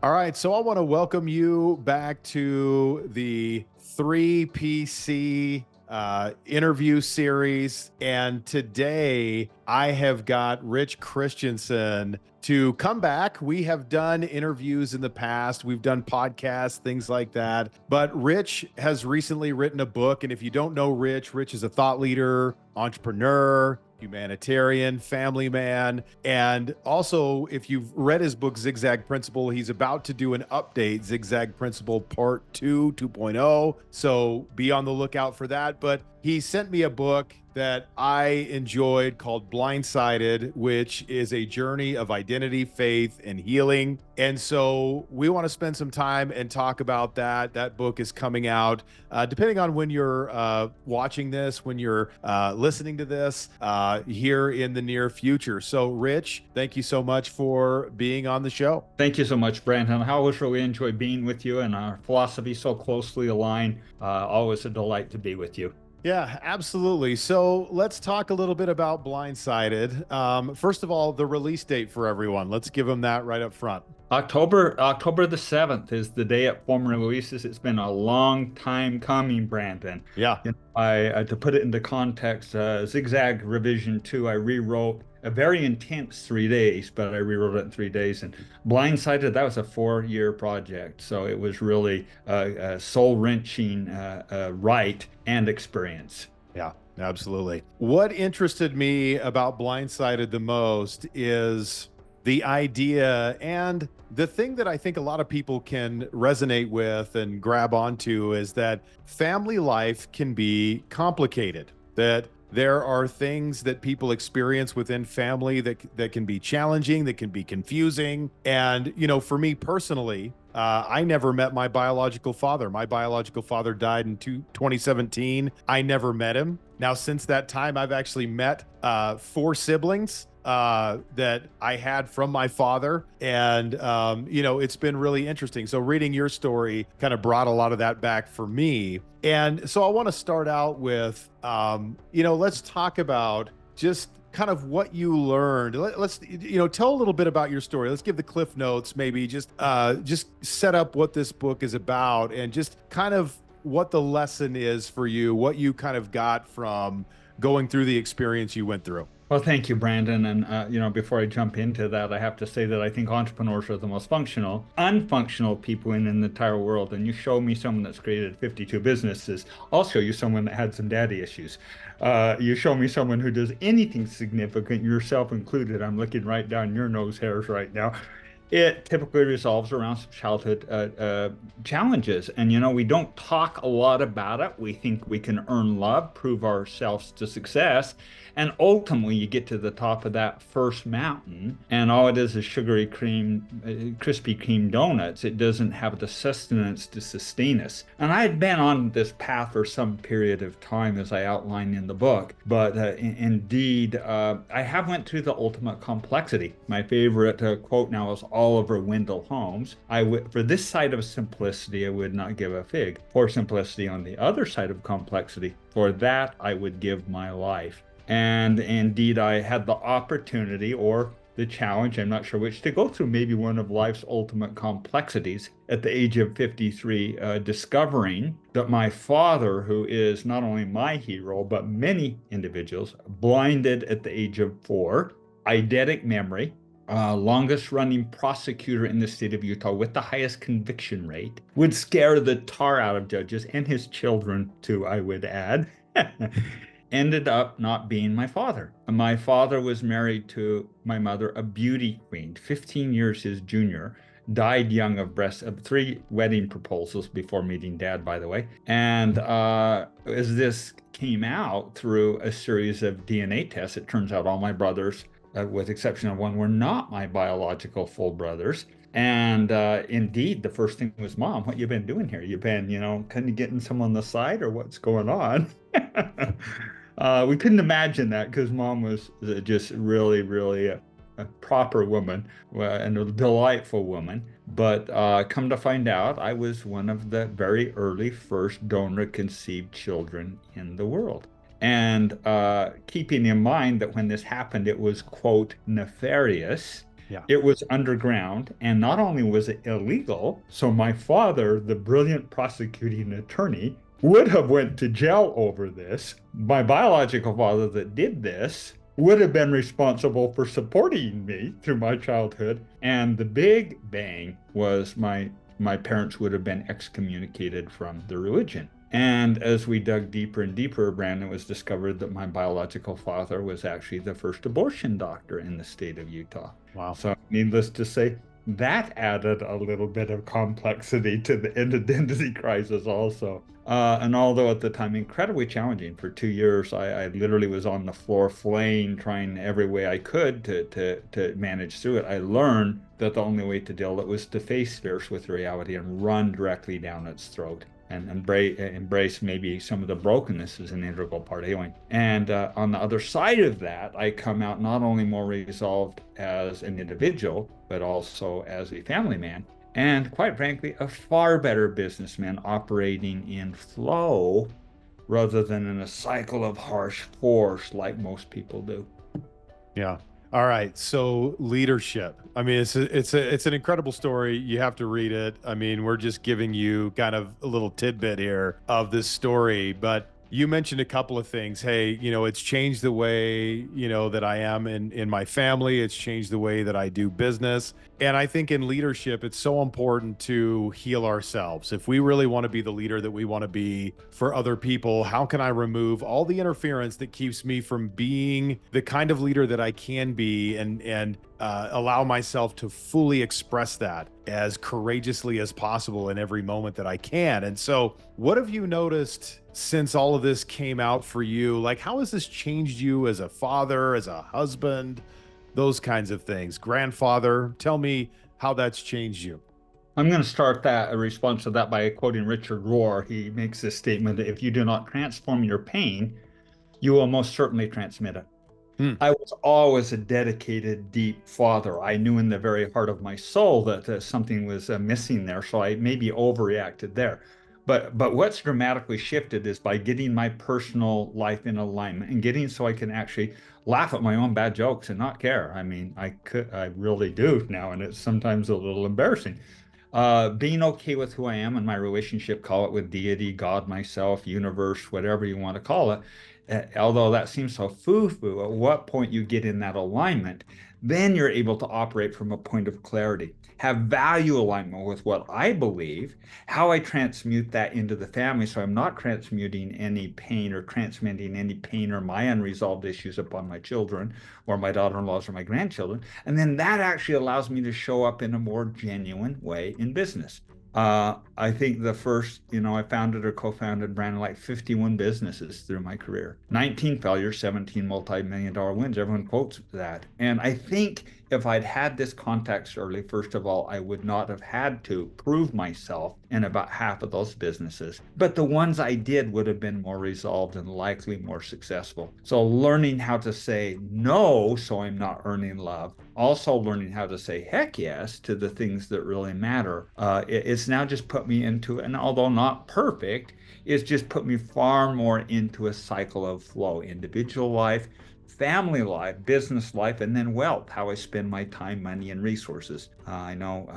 All right, so I want to welcome you back to the 3PC interview series. And today I have got Rich Christiansen to come back. We have done interviews in the past, we've done podcasts, things like that. But Rich has recently written a book. And if you don't know Rich, Rich is a thought leader, entrepreneur, humanitarian, family man. And also, if you've read his book, Zigzag Principle, he's about to do an update, Zigzag Principle Part 2, 2.0. So be on the lookout for that. But he sent me a book that I enjoyed called Blindsided, which is a journey of identity, faith, and healing. And so we want to spend some time and talk about that. That book is coming out, depending on when you're watching this, when you're listening to this, here in the near future. So, Rich, thank you so much for being on the show. Thank you so much, Brandon. I always really enjoy being with you, and our philosophy so closely aligned. Always a delight to be with you. Yeah, absolutely. So let's talk a little bit about Blindsided. First of all, the release date for everyone. Let's give them that right up front. October the 7th is the day it formally releases. It's been a long time coming, Brandon. Yeah. To put it into context, Zigzag Revision 2, I rewrote a very intense 3 days, but I rewrote it in 3 days. And Blindsided, that was a 4-year project. So it was really a soul-wrenching write and experience. Yeah, absolutely. What interested me about Blindsided the most is the idea, and the thing that I think a lot of people can resonate with and grab onto is that family life can be complicated, that there are things that people experience within family that can be challenging, that can be confusing. And, for me personally, I never met my biological father. My biological father died in 2017. I never met him. Now, since that time, I've actually met 4 siblings that I had from my father. And, it's been really interesting. So reading your story kind of brought a lot of that back for me. And so I want to start out with, let's talk about just kind of what you learned. Let's tell a little bit about your story. Let's give the cliff notes, maybe just set up what this book is about and just kind of what the lesson is for you, what you kind of got from going through the experience you went through. Well, thank you, Brandon. And, before I jump into that, I have to say that I think entrepreneurs are the most unfunctional people in the entire world. And you show me someone that's created 52 businesses. I'll show you someone that had some daddy issues. You show me someone who does anything significant, yourself included. I'm looking right down your nose hairs right now. It typically resolves around some childhood challenges. And, we don't talk a lot about it. We think we can earn love, prove ourselves to success. And ultimately, you get to the top of that first mountain, and all it is sugary cream, Krispy Kreme donuts. It doesn't have the sustenance to sustain us. And I had been on this path for some period of time, as I outlined in the book. But indeed, I have went through the ultimate complexity. My favorite quote now is Oliver Wendell Holmes. For this side of simplicity, I would not give a fig. For simplicity on the other side of complexity, for that I would give my life. And indeed, I had the opportunity or the challenge, I'm not sure which, to go through maybe one of life's ultimate complexities at the age of 53, discovering that my father, who is not only my hero, but many individuals, blinded at the age of 4, eidetic memory, longest running prosecutor in the state of Utah with the highest conviction rate, would scare the tar out of judges and his children too, I would add. Ended up not being my father. My father was married to my mother, a beauty queen, 15 years his junior, died young of 3 wedding proposals before meeting dad, by the way. And as this came out through a series of DNA tests, it turns out all my brothers, with exception of one, were not my biological full brothers. And indeed, the first thing was, Mom, what you been doing here? You been, kind of getting some on the side, or what's going on? We couldn't imagine that because Mom was just really, really a proper woman and a delightful woman. But come to find out, I was one of the very early first donor-conceived children in the world. And keeping in mind that when this happened, it was, quote, nefarious. Yeah. It was underground, and not only was it illegal, so my father, the brilliant prosecuting attorney, would have went to jail over this. My biological father that did this would have been responsible for supporting me through my childhood. And the big bang was my parents would have been excommunicated from the religion. And as we dug deeper and deeper, Brandon, was discovered that my biological father was actually the first abortion doctor in the state of Utah. Wow. So, needless to say, that added a little bit of complexity to the identity crisis also. And although at the time incredibly challenging for 2 years, I literally was on the floor flaying, trying every way I could to manage through it. I learned that the only way to deal with it was to face fierce with reality and run directly down its throat and embrace maybe some of the brokenness as an integral part of healing. And on the other side of that, I come out not only more resolved as an individual, but also as a family man. And quite frankly, a far better businessman operating in flow rather than in a cycle of harsh force like most people do. Yeah. All right. So leadership. I mean, it's an incredible story. You have to read it. I mean, we're just giving you kind of a little tidbit here of this story, but you mentioned a couple of things. Hey, it's changed the way, that I am in my family. It's changed the way that I do business. And I think in leadership, it's so important to heal ourselves. If we really want to be the leader that we want to be for other people, how can I remove all the interference that keeps me from being the kind of leader that I can be and allow myself to fully express that as courageously as possible in every moment that I can? And so, what have you noticed since all of this came out for you? Like, how has this changed you as a father, as a husband, those kinds of things? Grandfather, tell me how that's changed you. I'm going to start a response to that by quoting Richard Rohr. He makes this statement that if you do not transform your pain, you will most certainly transmit it. Hmm. I was always a dedicated, deep father. I knew in the very heart of my soul that something was missing there, so I maybe overreacted there. But what's dramatically shifted is by getting my personal life in alignment and getting so I can actually laugh at my own bad jokes and not care. I mean, I really do now, and it's sometimes a little embarrassing. Being okay with who I am and my relationship, call it with deity, God, myself, universe, whatever you want to call it. Although that seems so foo-foo, at what point you get in that alignment, then you're able to operate from a point of clarity, have value alignment with what I believe, how I transmute that into the family, so I'm not transmuting any pain or transmitting any pain or my unresolved issues upon my children or my daughter-in-laws or my grandchildren. And then that actually allows me to show up in a more genuine way in business. I think the first, I founded or co-founded Brandon like 51 businesses through my career. 19 failures, 17 multi-million-dollar wins. Everyone quotes that. And I think if I'd had this context early, first of all, I would not have had to prove myself in about half of those businesses. But the ones I did would have been more resolved and likely more successful. So learning how to say no so I'm not earning love. Also learning how to say heck yes to the things that really matter. It's now just put me into, and although not perfect, it's just put me far more into a cycle of flow, individual life, family life, business life, and then wealth, how I spend my time, money, and resources. I know,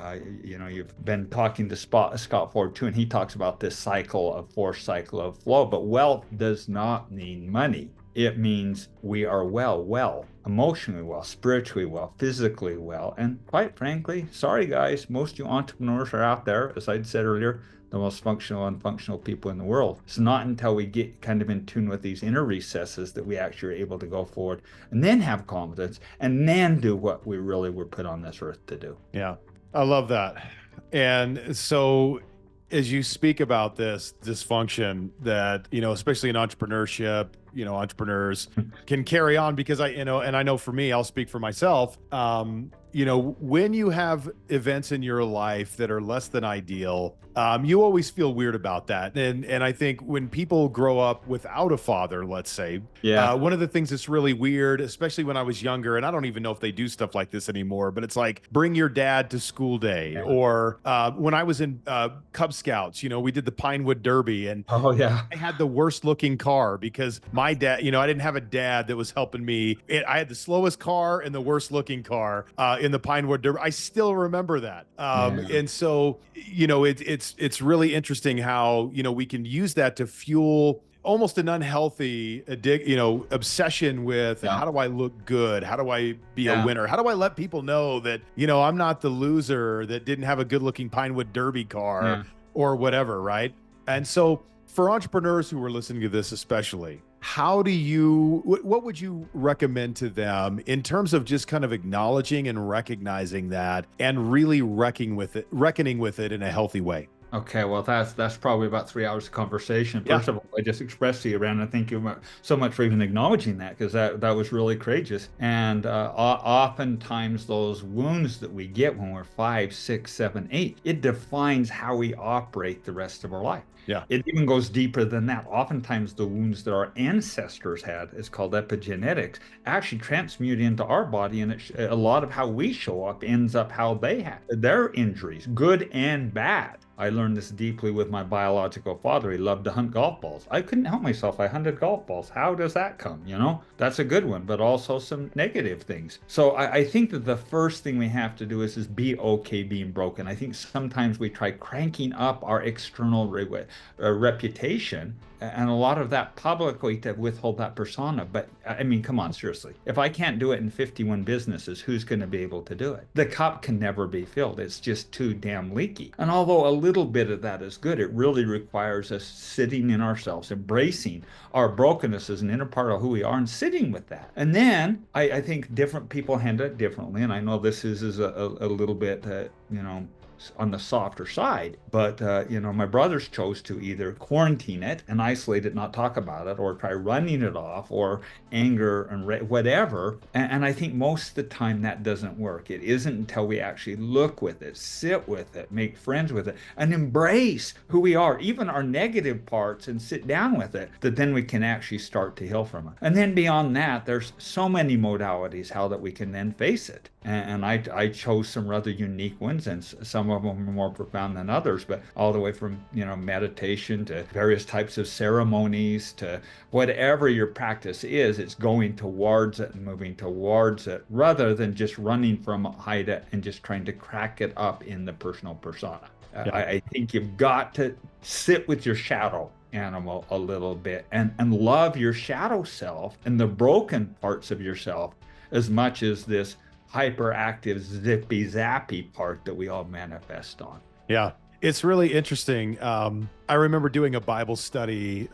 you've been talking to Scott Ford too, and he talks about this cycle of force, cycle of flow, but wealth does not mean money. It means we are well, emotionally well, spiritually well, physically well. And quite frankly, sorry guys, most of you entrepreneurs are out there, as I said earlier, the most functional and functional people in the world. It's not until we get kind of in tune with these inner recesses that we actually are able to go forward and then have confidence and then do what we really were put on this earth to do. Yeah, I love that. And so as you speak about this dysfunction that, especially in entrepreneurship, entrepreneurs can carry on, because and I know for me, I'll speak for myself. When you have events in your life that are less than ideal, you always feel weird about that. And I think when people grow up without a father, let's say, one of the things that's really weird, especially when I was younger, and I don't even know if they do stuff like this anymore, but it's like bring your dad to school day, or when I was in Cub Scouts, we did the Pinewood Derby, and I had the worst looking car because my dad, I didn't have a dad that was helping me. I had the slowest car and the worst looking car in the Pinewood Derby. I still remember that. Yeah. And so, it's really interesting how, we can use that to fuel almost an unhealthy obsession with Yeah. how do I look good? How do I be a Yeah. winner? How do I let people know that, I'm not the loser that didn't have a good looking Pinewood Derby car Yeah. or whatever, right? And so for entrepreneurs who are listening to this, especially, what would you recommend to them in terms of just kind of acknowledging and recognizing that and really reckoning with it in a healthy way? Okay, well, that's probably about 3 hours of conversation. Yeah. First of all, I just expressed to you, Brandon, thank you so much for even acknowledging that, because that was really courageous. And oftentimes those wounds that we get when we're 5, 6, 7, 8, it defines how we operate the rest of our life. Yeah. It even goes deeper than that. Oftentimes the wounds that our ancestors had, it's called epigenetics, actually transmute into our body, and a lot of how we show up ends up how they had their injuries, good and bad. I learned this deeply with my biological father. He loved to hunt golf balls. I couldn't help myself. I hunted golf balls. How does that come? That's a good one, but also some negative things. So I think that the first thing we have to do is be okay being broken. I think sometimes we try cranking up our external reputation, and a lot of that publicly to withhold that persona. But I mean, come on, seriously. If I can't do it in 51 businesses, who's going to be able to do it? The cup can never be filled. It's just too damn leaky. And although a little bit of that is good, it really requires us sitting in ourselves, embracing our brokenness as an inner part of who we are, and sitting with that. And then I think different people handle it differently. And I know this is a little bit, on the softer side, but my brothers chose to either quarantine it and isolate it, not talk about it, or try running it off, or anger and whatever. And I think most of the time that doesn't work. It isn't until we actually look with it, sit with it, make friends with it, and embrace who we are, even our negative parts, and sit down with it, that then we can actually start to heal from it. And then beyond that, there's so many modalities how that we can then face it. And I chose some rather unique ones, and some of them are more profound than others, but all the way from, meditation to various types of ceremonies to whatever your practice is, it's going towards it and moving towards it, rather than just running from hide it and just trying to crack it up in the personal persona. Yeah. I think you've got to sit with your shadow animal a little bit and love your shadow self and the broken parts of yourself as much as this hyperactive, zippy, zappy part that we all manifest on. Yeah, it's really interesting. I remember doing a Bible study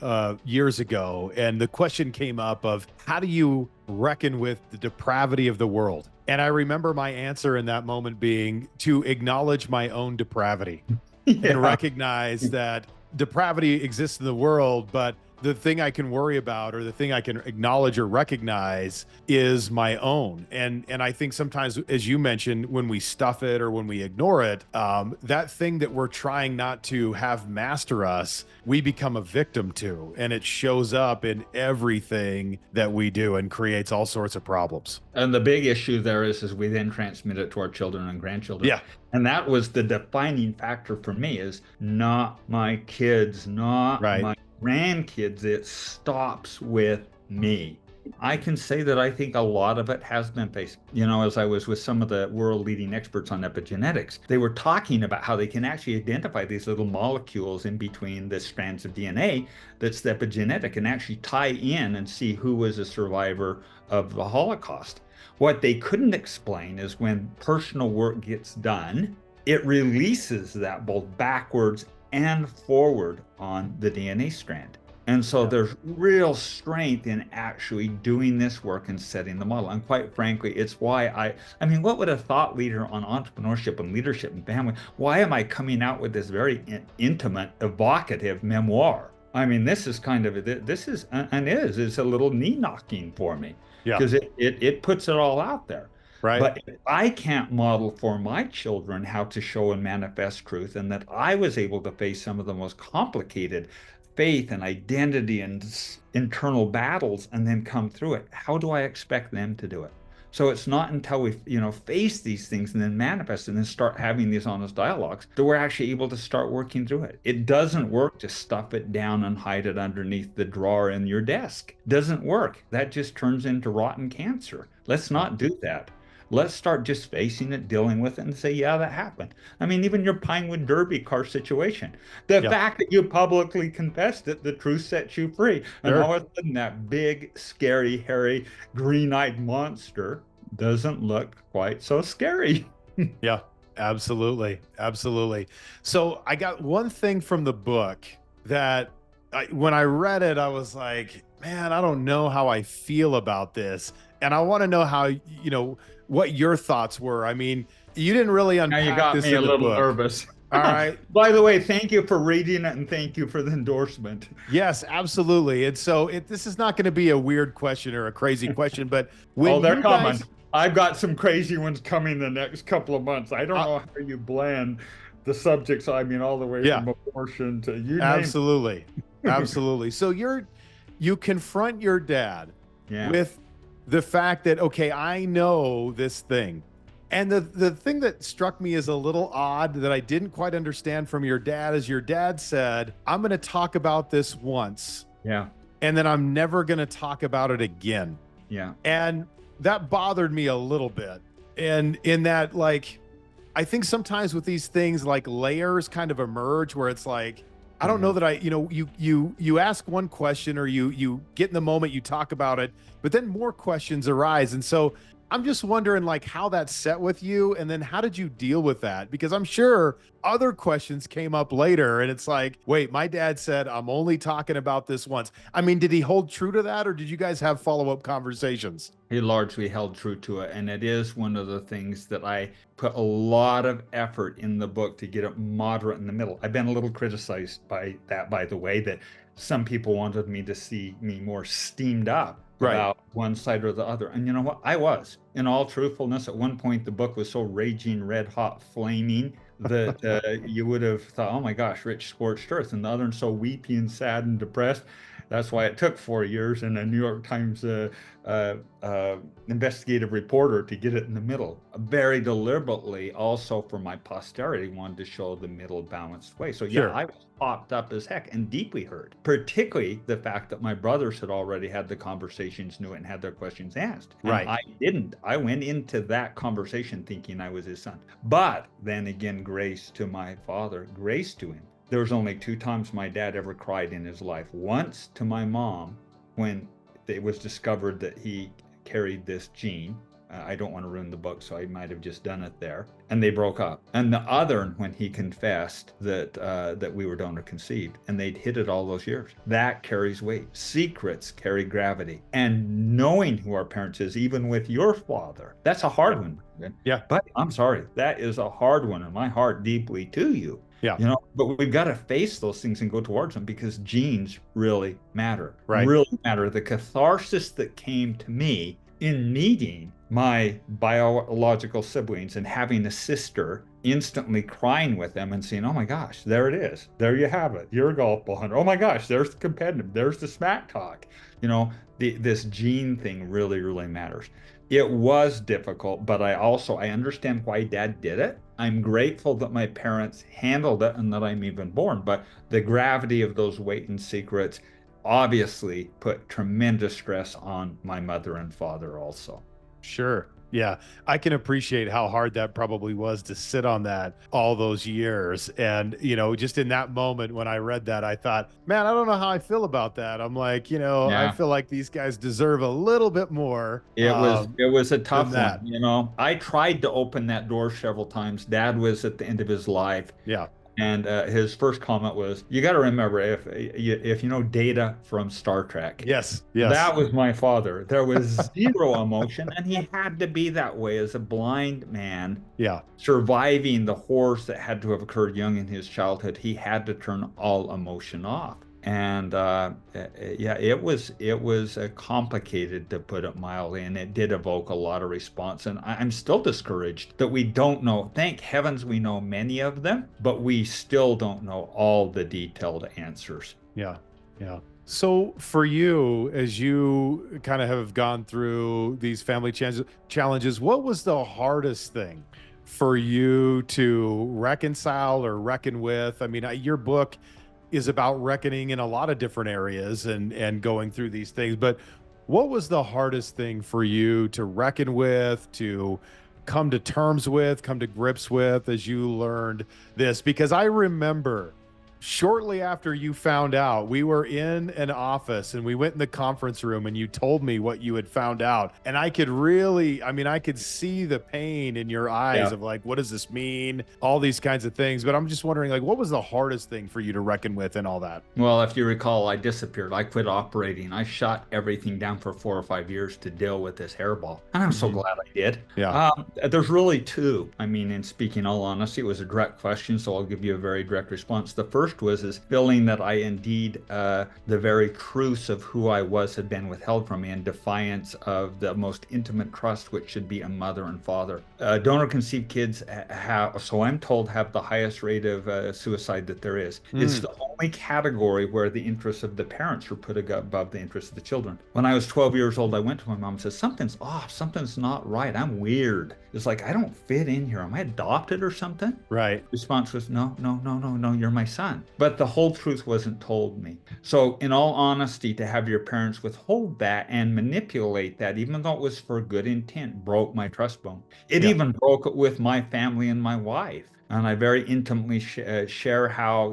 years ago, and the question came up of how do you reckon with the depravity of the world? And I remember my answer in that moment being to acknowledge my own depravity and recognize that depravity exists in the world, but the thing I can worry about, or the thing I can acknowledge or recognize, is my own. And I think sometimes, as you mentioned, when we stuff it or when we ignore it, that thing that we're trying not to have master us, we become a victim to, and it shows up in everything that we do and creates all sorts of problems. And the big issue there is we then transmit it to our children and grandchildren. Yeah. And that was the defining factor for me, is not my kids, not my grandkids. It stops with me. I can say that I think a lot of it has been faced. As I was with some of the world leading experts on epigenetics, they were talking about how they can actually identify these little molecules in between the strands of DNA that's the epigenetic, and actually tie in and see who was a survivor of the Holocaust. What they couldn't explain is when personal work gets done, it releases that both backwards and forward on the DNA strand. And so there's real strength in actually doing this work and setting the model. And quite frankly, it's why I mean, what would a thought leader on entrepreneurship and leadership and family, why am I coming out with this very intimate, evocative memoir? I mean, this is it's a little knee knocking for me, because it puts it all out there. Right. But if I can't model for my children how to show and manifest truth, and that I was able to face some of the most complicated faith and identity and internal battles and then come through it, how do I expect them to do it? So it's not until we, face these things and then manifest and then start having these honest dialogues that we're actually able to start working through it. It doesn't work to stuff it down and hide it underneath the drawer in your desk. Doesn't work. That just turns into rotten cancer. Let's not do that. Let's start just facing it, dealing with it, and say, yeah, that happened. I mean, even your Pinewood Derby car situation, the Yeah, fact that you publicly confessed it, the truth sets you free. And all sure. of a sudden, that big, scary, hairy, green-eyed monster doesn't look quite so scary. Yeah, absolutely. Absolutely. So I got one thing from the book that when I read it, I was like, man, I don't know how I feel about this. And I want to know how, what your thoughts were. I mean, you didn't really Now you unpack got this me a in the little book. nervous. All right. By the way, thank you for reading it and thank you for the endorsement. Yes, absolutely. And so this is not going to be a weird question or a crazy question, but Oh, when they're you coming. guys, I've got some crazy ones coming the next couple of months. I don't uh, know how you blend the subjects. I mean, all the way yeah, from abortion to you name absolutely. it. Absolutely. So you confront your dad Yeah. with the fact that, okay, I know this thing. And the thing that struck me as a little odd that I didn't quite understand from your dad is your dad said, I'm going to talk about this once Yeah. and then I'm never going to talk about it again. Yeah. And that bothered me a little bit. And in that, like, I think sometimes with these things, like layers kind of emerge where it's like, I don't know that you ask one question or you get in the moment, you talk about it, but then more questions arise. And so I'm just wondering like how that set with you. And then how did you deal with that? Because I'm sure other questions came up later and it's like, wait, my dad said, I'm only talking about this once. I mean, did he hold true to that or did you guys have follow-up conversations? He largely held true to it. And it is one of the things that I put a lot of effort in the book to get it moderate in the middle. I've been a little criticized by that, by the way, that some people wanted me to see me more steamed up Right. about one side or the other. And you know what? I was. In all truthfulness, at one point, the book was so raging, red hot, flaming that you would have thought, oh my gosh, rich scorched earth. And the other one so weepy and sad and depressed. That's why it took 4 years and a New York Times investigative reporter to get it in the middle. Very deliberately, also for my posterity, wanted to show the middle balanced way. So yeah, Sure. I was popped up as heck and deeply hurt, particularly the fact that my brothers had already had the conversations, knew it, and had their questions asked. And Right. I didn't. I went into that conversation thinking I was his son. But then again, grace to my father, grace to him. There was only 2 times my dad ever cried in his life. Once to my mom when it was discovered that he carried this gene. I don't want to ruin the book, so I might have just done it there. And they broke up. And the other when he confessed that we were donor conceived, and they'd hid it all those years. That carries weight. Secrets carry gravity. And knowing who our parents is, even with your father, that's a hard one. Yeah. But I'm sorry, that is a hard one, and my heart deeply to you. Yeah. You know, but we've got to face those things and go towards them because genes really matter. Right. Really matter. The catharsis that came to me in meeting my biological siblings and having a sister instantly crying with them and saying, oh my gosh, there it is. There you have it. You're a golf ball hunter. Oh my gosh, there's the competitive. There's the smack talk. You know, this gene thing really, really matters. It was difficult, but I understand why Dad did it. I'm grateful that my parents handled it and that I'm even born, but the gravity of those weight and secrets obviously put tremendous stress on my mother and father also. Sure. Yeah. I can appreciate how hard that probably was to sit on that all those years. And, just in that moment when I read that, I thought, man, I don't know how I feel about that. I'm like, I Yeah. feel like these guys deserve a little bit more. It was a tough that. one. I tried to open that door several times. Dad was at the end of his life. Yeah. And his first comment was, you got to remember, if you know Data from Star Trek, Yes. Yes. that was my father. There was zero emotion, and he had to be that way as a blind man. Yeah. Surviving the horrors that had to have occurred young in his childhood, he had to turn all emotion off. And yeah, it was complicated, to put it mildly, and it did evoke a lot of response. And I'm still discouraged that we don't know. Thank heavens we know many of them, but we still don't know all the detailed answers. Yeah. Yeah. So for you, as you kind of have gone through these family challenges, what was the hardest thing for you to reconcile or reckon with? I mean, your book is about reckoning in a lot of different areas and going through these things. But what was the hardest thing for you to reckon with, to come to terms with, come to grips with as you learned this? Because I remember shortly after you found out, we were in an office and we went in the conference room and you told me what you had found out. And I could really, I mean, I could see the pain in your eyes Yeah. of like, what does this mean? All these kinds of things. But I'm just wondering, like, what was the hardest thing for you to reckon with and all that? Well, if you recall, I disappeared. I quit operating. I shut everything down for 4 or 5 years to deal with this hairball. And I'm so Mhm. glad I did. Yeah. There's really two. I mean, in speaking all honesty, it was a direct question, so I'll give you a very direct response. The first was is feeling that I indeed, the very truths of who I was had been withheld from me in defiance of the most intimate trust, which should be a mother and father. Donor conceived kids have, so I'm told, have the highest rate of suicide that there is. It's Mm. the only category where the interests of the parents are put above the interests of the children. When I was 12 years old, I went to my mom and said, something's off, something's not right. I'm weird. It's like, I don't fit in here. Am I adopted or something? Right. Response was, no, no, no, no, no, you're my son. But the whole truth wasn't told me. So, in all honesty, to have your parents withhold that and manipulate that, even though it was for good intent, broke my trust bone. It Yeah. even broke it with my family and my wife. And I very intimately share how,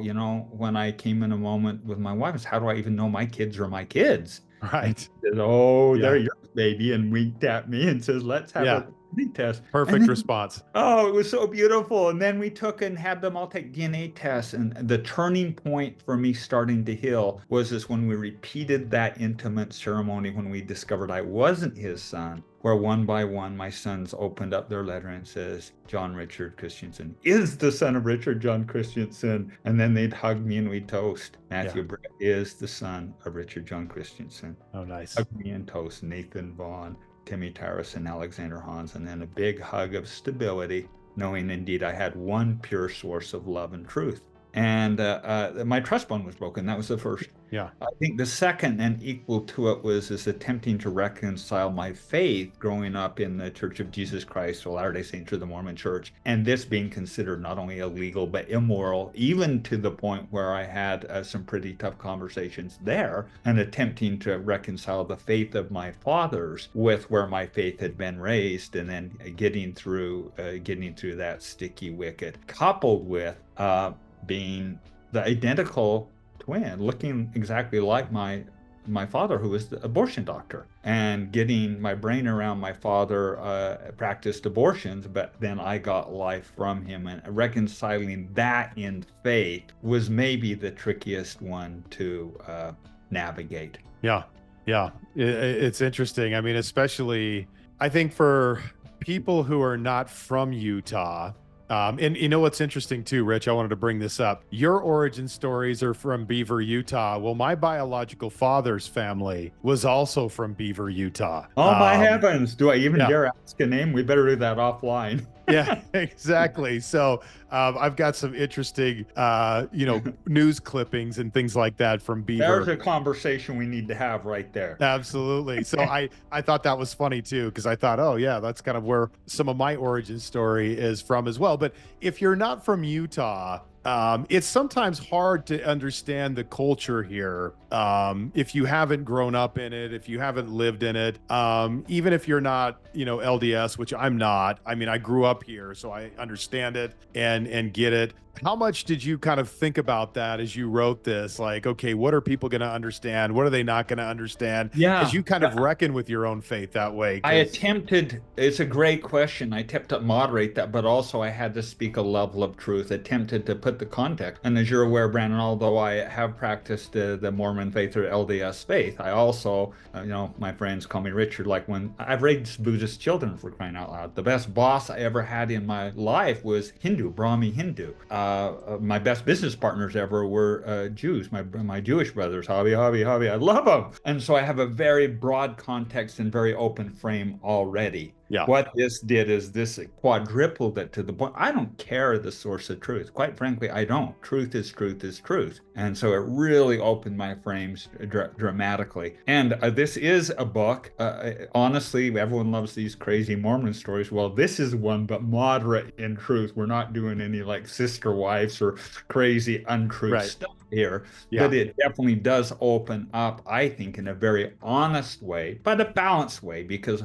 when I came in a moment with my wife, is how do I even know my kids are my kids? And Right. she says, oh, they're Yeah. your baby, and winked at me and says, let's have Yeah. a DNA test. And Perfect then, response. oh, it was so beautiful. And then we took and had them all take DNA tests. And the turning point for me starting to heal was this when we repeated that intimate ceremony when we discovered I wasn't his son, where one by one my sons opened up their letter and says, John Richard Christiansen is the son of Richard John Christiansen. And then they'd hug me and we'd toast. Yeah. Matthew Brett is the son of Richard John Christiansen. Oh, nice. Hug me and toast Nathan Vaughn, Timmy Tyrus, and Alexander Hans, and then a big hug of stability, knowing indeed I had one pure source of love and truth. And my trust bond was broken. That was the first. Yeah. I think the second and equal to it was is attempting to reconcile my faith growing up in the Church of Jesus Christ, or Latter-day Saints, or the Mormon Church, and this being considered not only illegal but immoral, even to the point where I had some pretty tough conversations there, and attempting to reconcile the faith of my fathers with where my faith had been raised, and then getting through that sticky wicket, coupled with being the identical twin, looking exactly like my father, who was the abortion doctor, and getting my brain around my father practiced abortions, but then I got life from him, and reconciling that in faith was maybe the trickiest one to navigate. Yeah. Yeah. It's interesting. I mean, especially, I think for people who are not from Utah, and you know what's interesting too, Rich? I wanted to bring this up. Your origin stories are from Beaver, Utah. Well, my biological father's family was also from Beaver, Utah. Oh my heavens! Do I even Yeah. dare ask a name? We better do that offline. Yeah, exactly. So I've got some interesting, news clippings and things like that from There's Beaver. a conversation we need to have right there. Absolutely. So I thought that was funny too, because I thought, oh yeah, that's kind of where some of my origin story is from as well. But if you're not from Utah, it's sometimes hard to understand the culture here if you haven't grown up in it, if you haven't lived in it, even if you're not, LDS, which I'm not. I mean, I grew up here, so I understand it and get it. How much did you kind of think about that as you wrote this? Like, okay, what are people going to understand? What are they not going to understand? Yeah. As you kind of reckon with your own faith that way. I attempted, it's a great question. I attempted to moderate that, but also I had to speak a level of truth, attempted to put the context. And as you're aware, Brandon, although I have practiced the Mormon faith or LDS faith, I also, my friends call me Richard, like when I've raised Buddhist children, for crying out loud. The best boss I ever had in my life was Hindu, Brahmi Hindu. My best business partners ever were Jews, my Jewish brothers, hobby. I love them. And so I have a very broad context and very open frame already. Yeah. What this did is this quadrupled it to the point. I don't care the source of truth. Quite frankly, I don't. Truth is truth is truth. And so it really opened my frames dramatically. And this is a book. Honestly, everyone loves these crazy Mormon stories. Well, this is one, but moderate in truth. We're not doing any like sister wives or crazy untruth stuff here. Yeah. But it definitely does open up, I think, in a very honest way, but a balanced way, because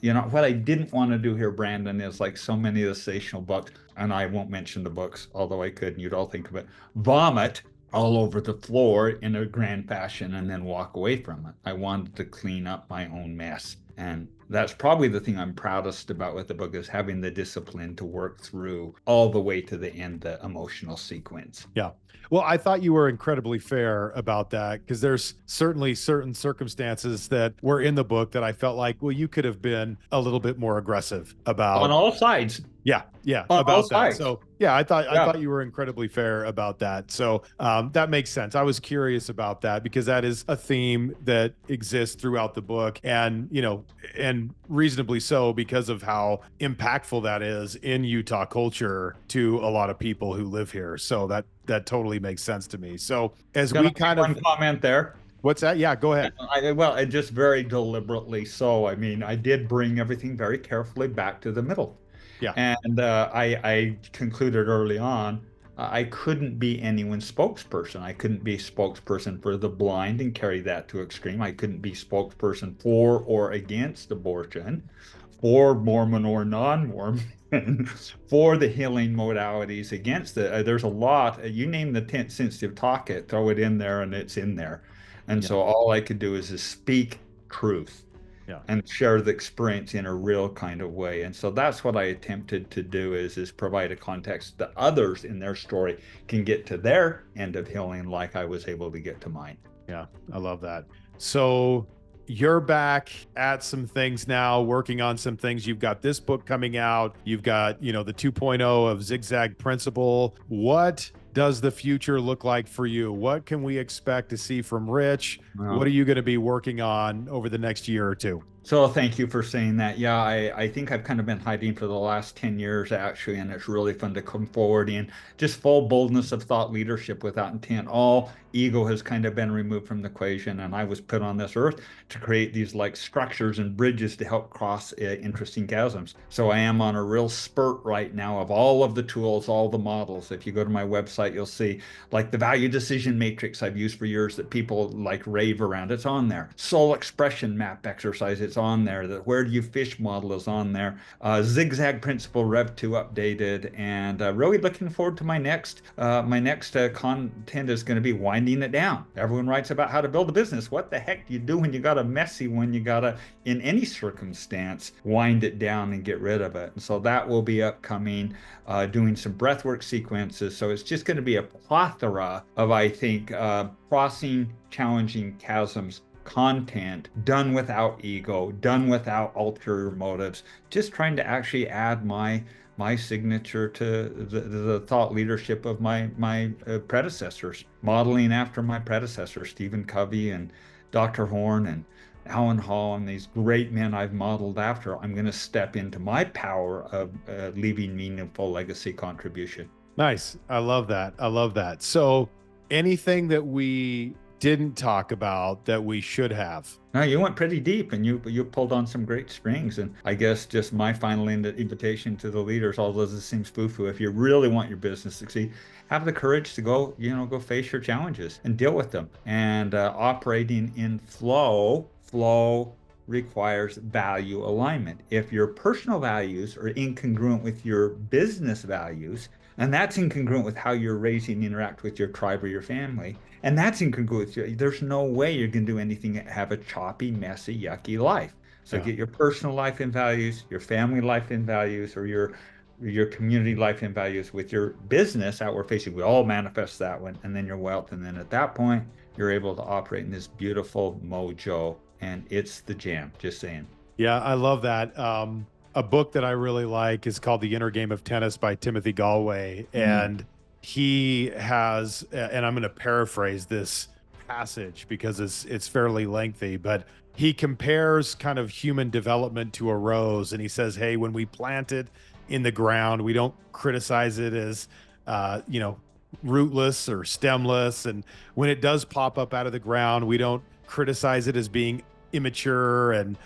What I didn't want to do here, Brandon, is like so many of the sensational books, and I won't mention the books, although I could, and you'd all think of it, vomit all over the floor in a grand fashion and then walk away from it. I wanted to clean up my own mess. And that's probably the thing I'm proudest about with the book, is having the discipline to work through all the way to the end, the emotional sequence. Yeah. Well, I thought you were incredibly fair about that, because there's certainly certain circumstances that were in the book that I felt like, well, you could have been a little bit more aggressive about. On all sides. Yeah, On all about that. sides. So yeah, I Yeah. thought you were incredibly fair about that. So that makes sense. I was curious about that, because that is a theme that exists throughout the book, and and reasonably so, because of how impactful that is in Utah culture to a lot of people who live here. So that totally makes sense to me. So as we kind of one comment there. What's that? Yeah, go ahead. Well, just very deliberately so. I mean, I did bring everything very carefully back to the middle. Yeah. And I concluded early on, I couldn't be anyone's spokesperson. I couldn't be spokesperson for the blind and carry that to extreme. I couldn't be spokesperson for or against abortion, for Mormon or non-Mormon, for the healing modalities, against it. There's a lot. You name the tent sensitive topic, throw it in there, and it's in there. And so all I could do is just speak truth. Yeah. And share the experience in a real kind of way. And so that's what I attempted to do, is provide a context that others in their story can get to their end of healing like I was able to get to mine. Yeah, I love that. So you're back at some things now, working on some things. You've got this book coming out. You've got, the 2.0 of Zigzag Principle. What does the future look like for you? What can we expect to see from Rich? What are you going to be working on over the next year or two? So thank you for saying that. Yeah, I think I've kind of been hiding for the last 10 years, actually, and it's really fun to come forward in just full boldness of thought leadership without intent. All ego has kind of been removed from the equation, and I was put on this earth to create these like structures and bridges to help cross interesting chasms. So I am on a real spurt right now of all of the tools, all the models. If you go to my website, you'll see like the value decision matrix I've used for years that people like rave around. It's on there. Soul expression map exercise, it's on there. The where do you fish model is on there. Zigzag Principle Rev 2 updated, and really looking forward to my next content is going to be winding it down. Everyone writes about how to build a business. What the heck do you do when you got a messy one? You got to, in any circumstance, wind it down and get rid of it. And so that will be upcoming, doing some breathwork sequences. So it's just going to be a plethora of, I think, crossing challenging chasms content, done without ego, done without ulterior motives, just trying to actually add my signature to the thought leadership of my predecessors, modeling after my predecessors, Stephen Covey and Dr. Horn and Alan Hall, and these great men I've modeled after. I'm going to step into my power of leaving meaningful legacy contribution. Nice. I love that. I love that. So anything that we didn't talk about that we should have? No, you went pretty deep, and you pulled on some great strings. And I guess just my final invitation to the leaders, although this seems foo-foo, if you really want your business to succeed, have the courage to go face your challenges and deal with them. And operating in flow requires value alignment. If your personal values are incongruent with your business values, and that's incongruent with how you're raising and interact with your tribe or your family, and that's incongruent with you, there's no way you're going to do anything that have a choppy, messy, yucky life. So get your personal life and values, your family life and values, or your community life and values with your business outward facing. We all manifest that one, and then your wealth. And then at that point, you're able to operate in this beautiful mojo, and it's the jam, just saying. Yeah, I love that. A book that I really like is called The Inner Game of Tennis by Timothy Galway. And he has, and I'm going to paraphrase this passage because it's fairly lengthy, but he compares kind of human development to a rose. And he says, hey, when we plant it in the ground, we don't criticize it as, rootless or stemless. And when it does pop up out of the ground, we don't criticize it as being immature and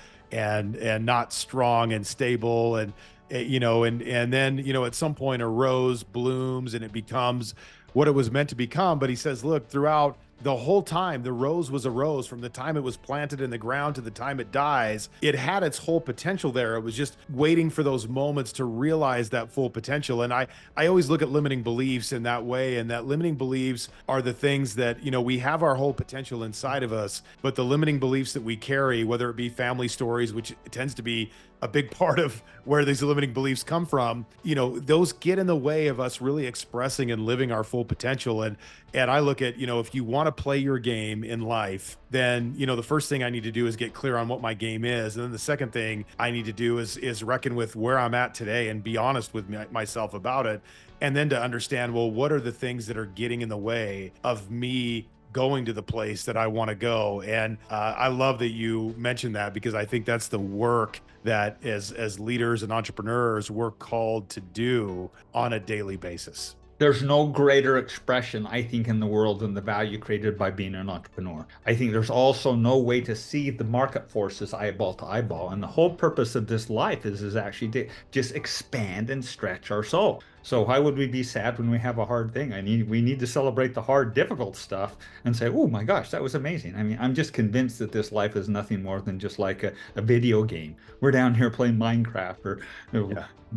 not strong and stable. And then, at some point a rose blooms and it becomes what it was meant to become. But he says, look, throughout the whole time the rose was a rose, from the time it was planted in the ground to the time it dies, it had its whole potential there. It was just waiting for those moments to realize that full potential. And I always look at limiting beliefs in that way, and that limiting beliefs are the things that, we have our whole potential inside of us, but the limiting beliefs that we carry, whether it be family stories, which tends to be a big part of where these limiting beliefs come from, those get in the way of us really expressing and living our full potential. And I look at, if you want to play your game in life, then, the first thing I need to do is get clear on what my game is. And then the second thing I need to do is reckon with where I'm at today and be honest with myself about it. And then to understand, well, what are the things that are getting in the way of me going to the place that I want to go? And I love that you mentioned that, because I think that's the work that as leaders and entrepreneurs, we're called to do on a daily basis. There's no greater expression, I think, in the world than the value created by being an entrepreneur. I think there's also no way to see the market forces eyeball to eyeball. And the whole purpose of this life is actually to just expand and stretch our soul. So why would we be sad when we have a hard thing? We need to celebrate the hard, difficult stuff and say, oh my gosh, that was amazing. I mean, I'm just convinced that this life is nothing more than just like a video game. We're down here playing Minecraft or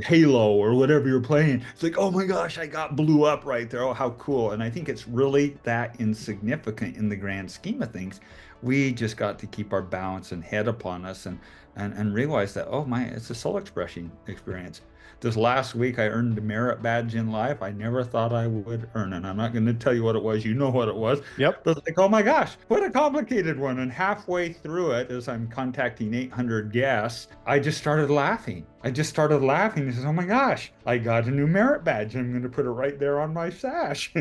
Halo or whatever you're playing. It's like, oh my gosh, I got blew up right there. Oh, how cool. And I think it's really that insignificant in the grand scheme of things. We just got to keep our balance and head upon us and realize that, oh my, it's a soul experience. This last week, I earned a merit badge in life. I never thought I would earn it. I'm not going to tell you what it was. You know what it was. Yep. But like, oh my gosh, what a complicated one. And halfway through it, as I'm contacting 800 guests, I just started laughing. I said, oh my gosh, I got a new merit badge. I'm going to put it right there on my sash.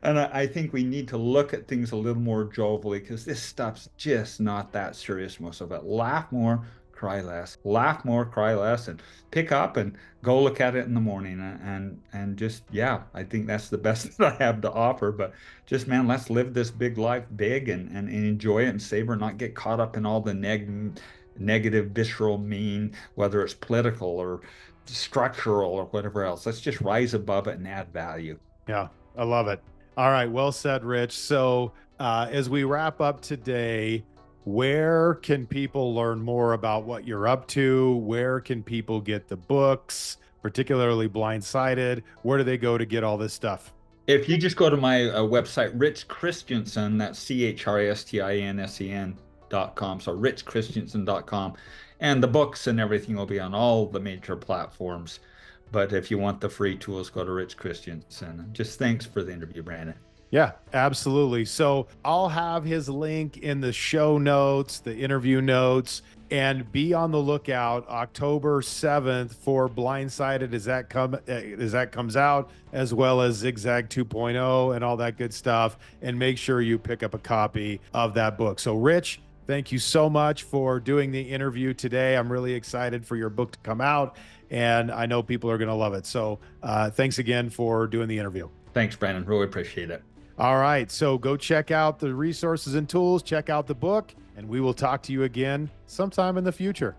And I think we need to look at things a little more jovially, because this stuff's just not that serious, most of it. Laugh more, cry less. Laugh more, cry less, and pick up and go look at it in the morning and just, yeah, I think that's the best that I have to offer. But just, man, let's live this big life big and enjoy it and savor, not get caught up in all the negative, visceral, mean, whether it's political or structural or whatever else. Let's just rise above it and add value. Yeah, I love it. All right, well said, Rich. So as we wrap up today, where can people learn more about what you're up to? Where can people get the books, particularly Blindsided? Where do they go to get all this stuff? If you just go to my website, Rich Christiansen, that's CHRISTIANSEN.com. So richchristiansen.com. And the books and everything will be on all the major platforms. But if you want the free tools, go to Rich Christiansen. Just thanks for the interview, Brandon. Yeah, absolutely. So I'll have his link in the show notes, the interview notes, and be on the lookout October 7th for Blindsided as that comes out, as well as Zigzag 2.0 and all that good stuff. And make sure you pick up a copy of that book. So Rich, thank you so much for doing the interview today. I'm really excited for your book to come out, and I know people are going to love it. So thanks again for doing the interview. Thanks, Brandon. Really appreciate it. All right, so go check out the resources and tools, check out the book, and we will talk to you again sometime in the future.